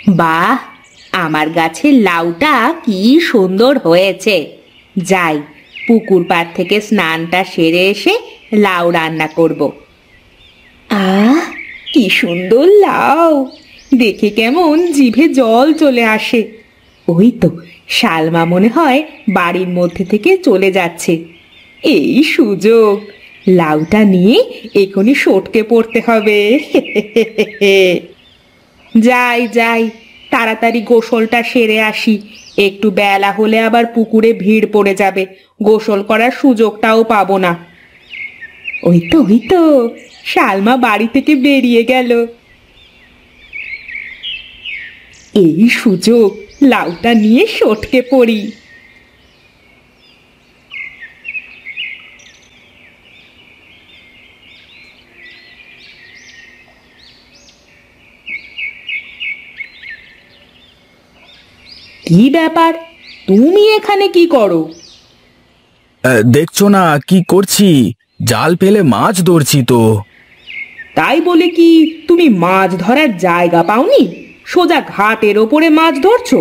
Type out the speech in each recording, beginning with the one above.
বাহ, আমার গাছের লাউটা কি সুন্দর হয়েছে। যাই, পুকুর পাড় থেকে স্নানটা সেরে এসে লাউ রান্না করব। আহ, কি সুন্দর লাউ! দেখে কেমন জিভে জল চলে আসে। ওই তো শালমা মনে হয় বাড়ির মধ্যে থেকে চলে যাচ্ছে। এই সুযোগ, লাউটা নিয়ে এখনই সটকে পড়তে হবে। যাই যাই, তাড়াতাড়ি গোসলটা সেরে আসি। একটু বেলা হলে আবার পুকুরে ভিড় পড়ে যাবে, গোসল করার সুযোগটাও পাবো না। ওই তো শালমা বাড়ি থেকে বেরিয়ে গেল। এই সুযোগ, লাউটা নিয়ে সটকে পড়ি। কি ব্যাপার, তুমি এখানে কি করো? দেখছো না কি করছি? জাল ফেলে মাছ ধরছি তো। তাই বলে কি তুমি মাছ ধরার জায়গা পাওনি? সোজা ঘাটের ওপরে মাছ ধরছো?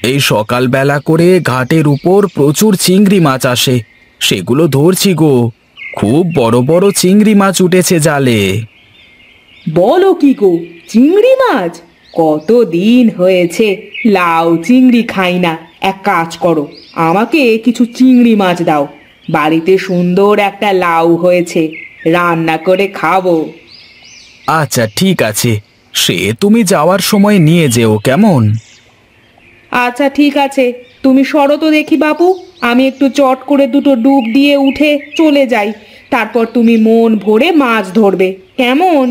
এই সকালবেলা করে ঘাটের উপর প্রচুর চিংড়ি মাছ আসে, সেগুলো ধরছি গো। খুব বড় বড় চিংড়ি মাছ উঠেছে জালে। বলো কি গো, চিংড়ি মাছ? কতদিন হয়েছে লাউ চিংড়ি খাই না। এক কাজ করো, আমাকে কিছু চিংড়ি মাছ দাও। বাড়িতে সুন্দর একটা লাউ হয়েছে, রান্না করে খাবো। আচ্ছা ঠিক আছে, সে তুমি যাওয়ার সময় নিয়ে যেও কেমন? আচ্ছা ঠিক আছে, তুমি সরো তো দেখি বাবু, আমি একটু চট করে দুটো ডুব দিয়ে উঠে চলে যাই। তারপর তুমি মন ভরে মাছ ধরবে, কেমন?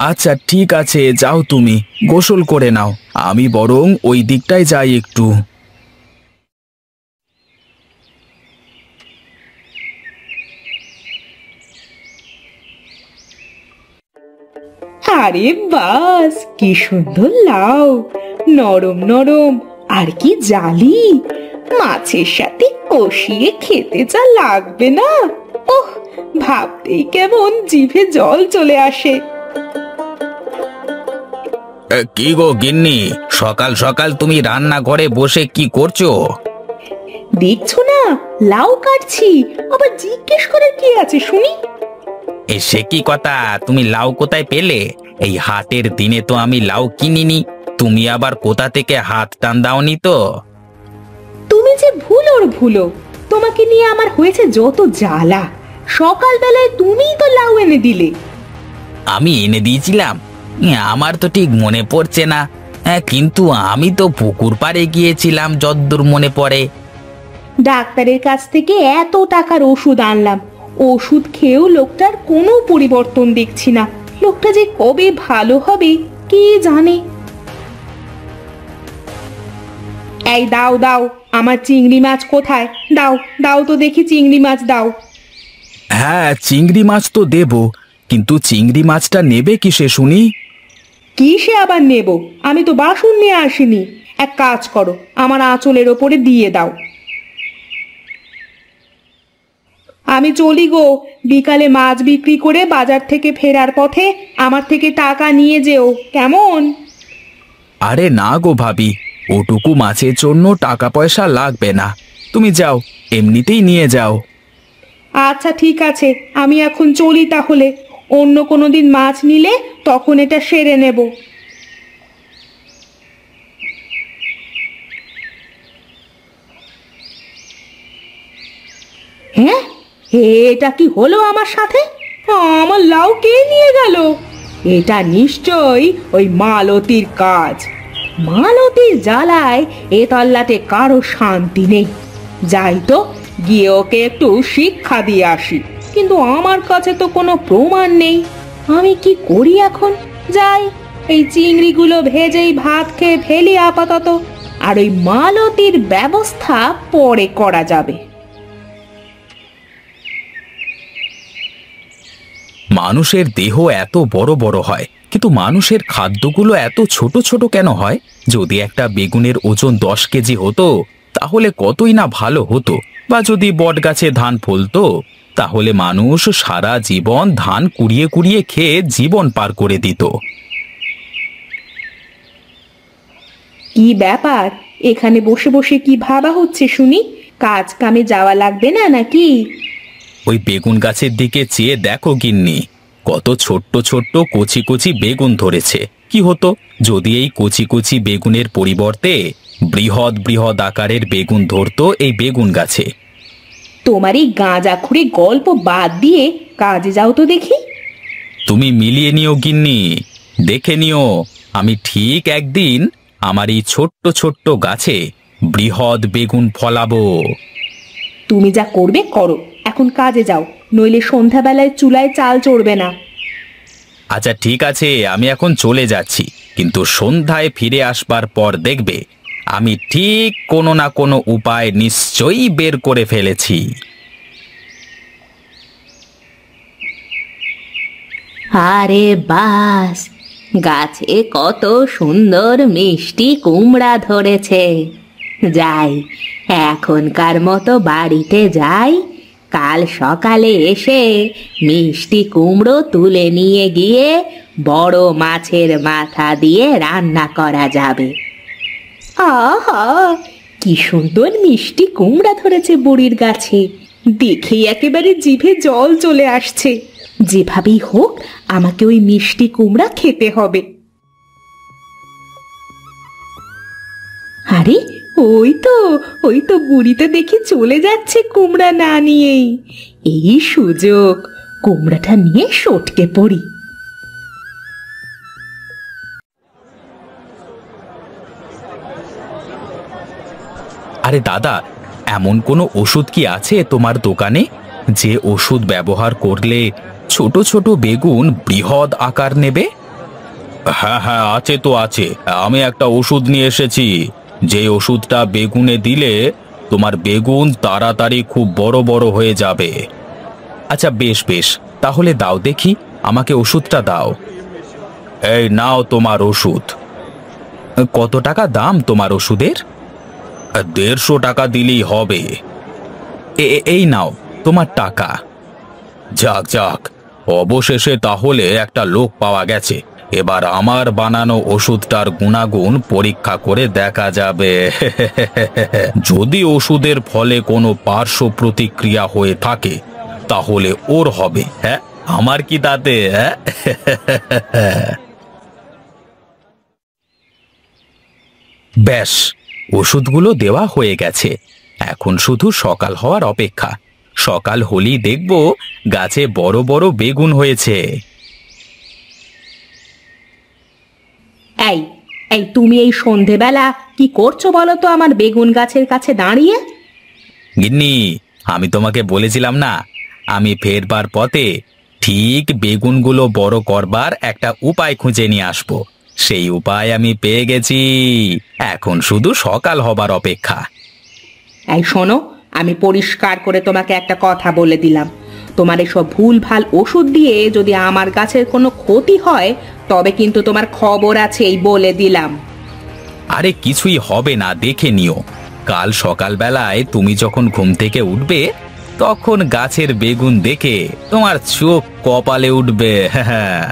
আচ্ছা ঠিক আছে, যাও তুমি গোসল করে নাও, আমি বরং ওই দিকটায় যাই একটু। আরে বাস, কি সুন্দর লাউ! নরম নরম, আর কি জালি! মাছের সাথে কষিয়ে খেতে যা লাগবে না! ওহ, ভাবতেই কেমন জিভে জল চলে আসে। কি গো গিন্নি, সকাল সকাল তুমি রান্নাঘরে বসে কি করছো? দেখছো না, লাউ কাটছি। আবার জিজ্ঞেস করার কি আছে শুনি? সে কি কথা, তুমি লাউ কোথায় পেলে? এই হাটের দিনে তো আমি লাউ কিনিনি, তুমি আবার কোথা থেকে হাত টান দাওনি তো? তুমি যে ভুলোর ভুলো, তোমাকে নিয়ে আমার হয়েছে যত জ্বালা। সকালবেলায় তুমিই তো লাউ এনে দিলে। আমি এনে দিয়েছিলাম? আমার তো ঠিক মনে পড়ছে না। কিন্তু আমি তো পুকুর পাড়ে গিয়েছিলাম যদ্দূর মনে পড়ে। ডাক্তারের কাছ থেকে এত টাকার ওষুধ আনলাম, ওষুধ খেয়েও লোকটার কোনো পরিবর্তন দেখছি না। লোকটা যে কবে ভালো হবে কে জানে। এই দাও দাও, আমার চিংড়ি মাছ কোথায়? দাও দাও তো দেখি, চিংড়ি মাছ দাও। হ্যাঁ চিংড়ি মাছ তো দেব, কিন্তু চিংড়ি মাছটা নেবে কিসে শুনি? কিসে আবার নেব? আমি তো বাসন নিয়ে আসিনি। এক কাজ করো, আমার আঁচলের ওপরে দিয়ে দাও। আমি চলি গো, বিকালে মাছ বিক্রি করে বাজার থেকে ফেরার পথে আমার থেকে টাকা নিয়ে যেও, কেমন? আরে না গো ভাবি, ওটুকু মাছের জন্য টাকা পয়সা লাগবে না, তুমি যাও, এমনিতেই নিয়ে যাও। আচ্ছা ঠিক আছে, আমি এখন চলি তাহলে। অন্য কোনো দিন মাছ নিলে তখন এটা সেরে নেব। হ্যাঁ, এটা কি হলো আমার সাথে? আমার লাউ কে নিয়ে গেল? এটা নিশ্চয়ই ওই মালতীর কাজ। মালতীর জ্বালায় এ তল্লাটে কারো শান্তি নেই। যাই তো, গিয়ে ওকে একটু শিক্ষা দিয়ে আসি। কিন্তু আমার কাছে তো কোনো প্রমাণ নেই, আমি কি করি এখন? যাই, এই চিংড়িগুলো ভেজেই ভাত খেয়ে ফেলি আপাতত, আর ওই মালতীর ব্যবস্থা পরে করা যাবে। মানুষের দেহ এত বড় বড় হয়, কিন্তু মানুষের খাদ্যগুলো এত ছোট ছোট কেন হয়? যদি একটা বেগুনের ওজন 10 কেজি হতো তাহলে কতই না ভালো হতো। বা যদি বটগাছে ধান ফলতো তাহলে মানুষ সারা জীবন ধান কুড়িয়ে কুড়িয়ে খেয়ে জীবন পার করে দিত। কি ব্যাপার, এখানে বসে বসে কি ভাবা হচ্ছে শুনি? কাজ কামে যাওয়া লাগবে না নাকি? ওই বেগুন গাছের দিকে চেয়ে দেখো গিন্নি, কত ছোট্ট ছোট্ট কচি কচি বেগুন ধরেছে। কি হতো যদি এই কচি কচি বেগুনের পরিবর্তে বৃহৎ বৃহৎ আকারের বেগুন ধরতো এই বেগুন গাছে। তোমার এই গাঁজাখুরি গল্প বাদ দিয়ে কাজে যাও তো দেখি। তুমি মিলিয়ে নিও গিন্নি, দেখে নিও আমি ঠিক একদিন আমার এই ছোট্ট ছোট্ট গাছে বৃহৎ বেগুন ফলাবো। তুমি যা করবে করো, এখন কাজে যাও, নইলে সন্ধ্যাবেলায় চুলায় চাল চড়বে না। আচ্ছা ঠিক আছে, আমি এখন চলে যাচ্ছি, কিন্তু সন্ধ্যায় ফিরে আসবার পর দেখবে আমি ঠিক কোনো না কোনো উপায় নিশ্চয়ই বের করে ফেলেছি। আরে বাস, গাছে কত সুন্দর মিষ্টি কুমড়া ধরেছে। যাই, এখনকার মতো বাড়িতে যাই, কাল সকালে এসে মিষ্টি কুমড়ো তুলে নিয়ে গিয়ে বড় মাছের মাথা দিয়ে রান্না করা যাবে। আহা, কি সুন্দর মিষ্টি কুমড়া ধরেছে বুড়ির গাছে, দেখেই একেবারে জিভে জল চলে আসছে। যেভাবেই হোক আমাকে ওই মিষ্টি কুমড়া খেতে হবে। আরে ওই তো বুড়িটা দেখি চলে যাচ্ছে কুমড়া না নিয়েই। এই সুযোগ, কুমড়াটা নিয়ে সটকে পড়ি। আরে দাদা, এমন কোনো ওষুধ কি আছে তোমার দোকানে যে ওষুধ ব্যবহার করলে ছোট ছোট বেগুন বৃহৎ আকার নেবে? হ্যাঁ হ্যাঁ, আছে তো আছে, আমি একটা ওষুধ নিয়ে এসেছি। যে ওষুধটা বেগুনে দিলে তোমার বেগুন তাড়াতাড়ি খুব বড় বড় হয়ে যাবে। আচ্ছা বেশ বেশ, তাহলে দাও দেখি, আমাকে ওষুধটা দাও। এই নাও তোমার ওষুধ। কত টাকা দাম তোমার ওষুধের? 150 টাকা দিলেই হবে। এই নাও তোমার টাকা। যাক যাক, অবশেষে তাহলে একটা লোক পাওয়া গেছে। এবার আমার বানানো ওষুধটার গুণাগুণ পরীক্ষা করে দেখা যাবে। যদি ওষুধের ফলে কোনো পার্শ্ব প্রতিক্রিয়া হয়ে থাকে তাহলে ওর হবে, হ্যাঁ, আমার কি তাতে? হ্যাঁ। ব্যাস, ওষুধগুলো দেওয়া হয়ে গেছে, এখন শুধু সকাল হওয়ার অপেক্ষা। সকাল হলেই দেখব গাছে বড় বড় বেগুন হয়েছে। এই এই তুমি এই সন্ধেবেলা কি করছো বলো তো আমার বেগুন গাছের কাছে দাঁড়িয়ে? গিন্নি, আমি তোমাকে বলেছিলাম না, আমি ফেরবার পথে ঠিক বেগুনগুলো বড় করবার একটা উপায় খুঁজে নিয়ে আসবো। সেই উপায় আমি পেয়ে গেছি, এখন শুধু সকাল হবার অপেক্ষা। এই শোনো, আমি পরিষ্কার করে তোমাকে একটা কথা বলে দিলাম, তোমার এসব ভুল ভাল ওষুধ দিয়ে যদি আমার গাছের কোনো ক্ষতি হয় তবে কিন্তু তোমার খবর আছে, এই বলে দিলাম। আরে কিছুই হবে না, দেখে নিও। কাল সকালবেলায় তুমি যখন ঘুম থেকে উঠবে তখন গাছের বেগুন দেখে তোমার চোখ কপালে উঠবে। হ্যাঁ,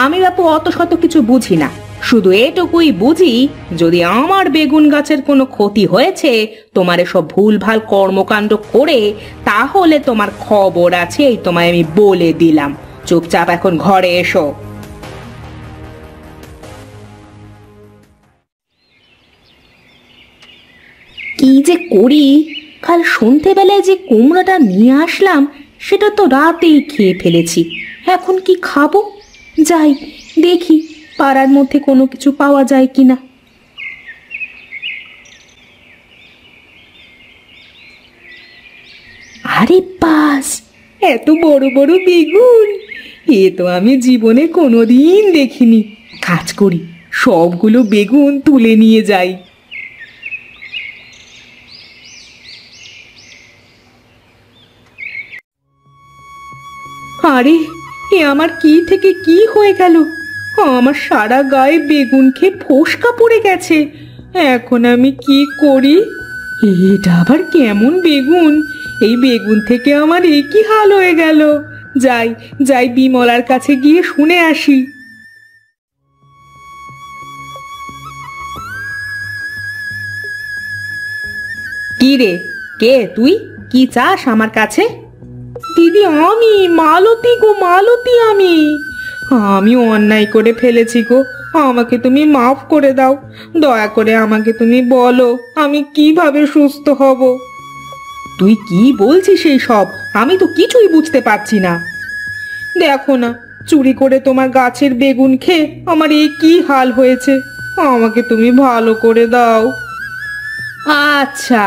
আমি বাপু অত শত কিছু বুঝি না, শুধু এটুকুই বুঝি যদি আমার বেগুন গাছের কোনো ক্ষতি হয়েছে তোমার এসব ভুল ভাল কর্মকাণ্ড করে, তাহলে তোমার খবর আছে, এই তোমায় আমি বলে দিলাম। চুপচাপ এখন ঘরে এসো। কি যে করি, কাল সন্ধেবেলায় যে কুমড়োটা নিয়ে আসলাম সেটা তো রাতেই খেয়ে ফেলেছি, এখন কি খাবো? যাই দেখি পাড়ার মধ্যে কোনো কিছু পাওয়া যায় কিনা। আরে বাস, এত বড় বড় বেগুন, এ তো আমি জীবনে কোনোদিন দেখিনি। কাজ করি, সবগুলো বেগুন তুলে নিয়ে যাই। আরে, এ আমার কি থেকে কি হয়ে গেল? আমার সারা গায়ে বেগুন খেয়ে ফোসকা পড়ে গেছে, এখন আমি কি করি? এটা আবার কেমন বেগুন? এই বেগুন থেকে আমার এ কি হাল হয়ে গেল? যাই যাই বিমলার কাছে গিয়ে শুনে আসি। কি রে, কে তুই? কি চাস আমার কাছে? দিদি, আমি মালতী গো, মালতী। আমি অন্যায় করে ফেলেছি গো, আমাকে তুমি মাফ করে দাও। দয়া করে আমাকে তুমি বলো, আমি কিভাবে সুস্থ হব? তুই কি বলছিস এই সব? আমি তো কিছুই বুঝতে পারছি না। দেখো না, চুরি করে তোমার গাছের বেগুন খেয়ে আমার এই কি হাল হয়েছে। আমাকে তুমি ভালো করে দাও। আচ্ছা,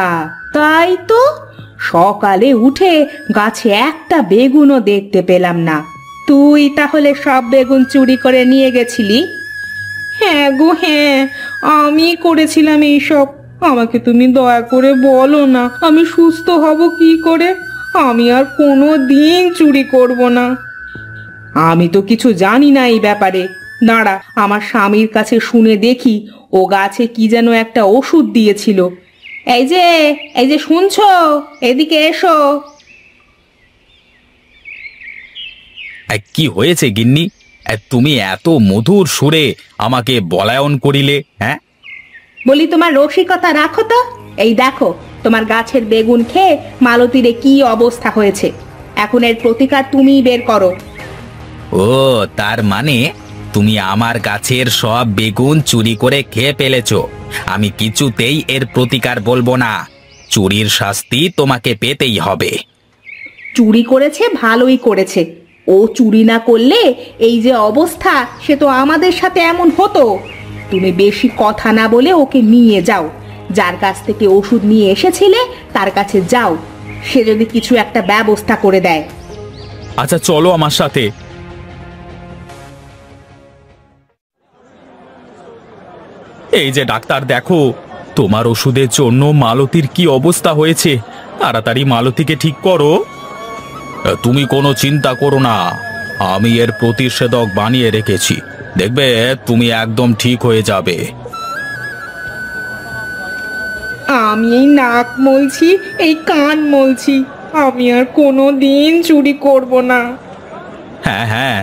তাই তো। সকালে উঠে গাছে একটা বেগুনও দেখতে পেলাম না। তুই তাহলে সব বেগুন চুরি করে নিয়ে গেছিলি? হ্যাঁ গো, হ্যাঁ, আমি করেছিলাম এইসব। আমাকে তুমি দয়া করে বলো না, আমি সুস্থ হব কি করে? আমি আর কোনো দিন চুরি করব না। আমি তো কিছু জানি না এই ব্যাপারে। দাঁড়া, আমার স্বামীর কাছে শুনে দেখি ও গাছে কি যেন একটা ওষুধ দিয়েছিল। এই যে শুনছো, এদিকে এসো। কি হয়েছে গিন্নি? তুমি এত মধুর সুরে আমাকে বলায়ন করিলে, হ্যাঁ? বলি, তোমার রসিকতা রাখো তো। এই দেখো, তোমার গাছের বেগুন খেয়ে মালতীর কি অবস্থা হয়েছে। এখন এর প্রতিকার তুমিই বের করো। ও, তার মানে তুমি আমার গাছের সব বেগুন চুরি করে খেয়ে ফেলেছো। আমি কিছুতেই এর প্রতিকার বলবো না। চুরির শাস্তি তোমাকে পেতেই হবে। চুরি করেছে, ভালোই করেছে। ও চুরি না করলে এই যে অবস্থা, সে তো আমাদের সাথে এমন হতো। তুমি বেশি কথা না বলে ওকে নিয়ে যাও। যার কাছ থেকে ওষুধ নিয়ে এসেছিলে তার কাছে যাও, সে যদি কিছু একটা ব্যবস্থা করে দেয়। আচ্ছা, চলো আমার সাথে। এই যে ডাক্তার, দেখো তোমার ওষুধের জন্য মালতীর কি অবস্থা হয়েছে। তাড়াতাড়ি মালতীকে ঠিক করো। তুমি কোনো চিন্তা করো না, আমি এর প্রতিষেধক বানিয়ে রেখেছি। দেখবে তুমি একদম ঠিক হয়ে যাবে। আমি এই নাক মলছি, এই কান মলছি, আমি আর কোনো দিন চুরি করব না। হ্যাঁ হ্যাঁ,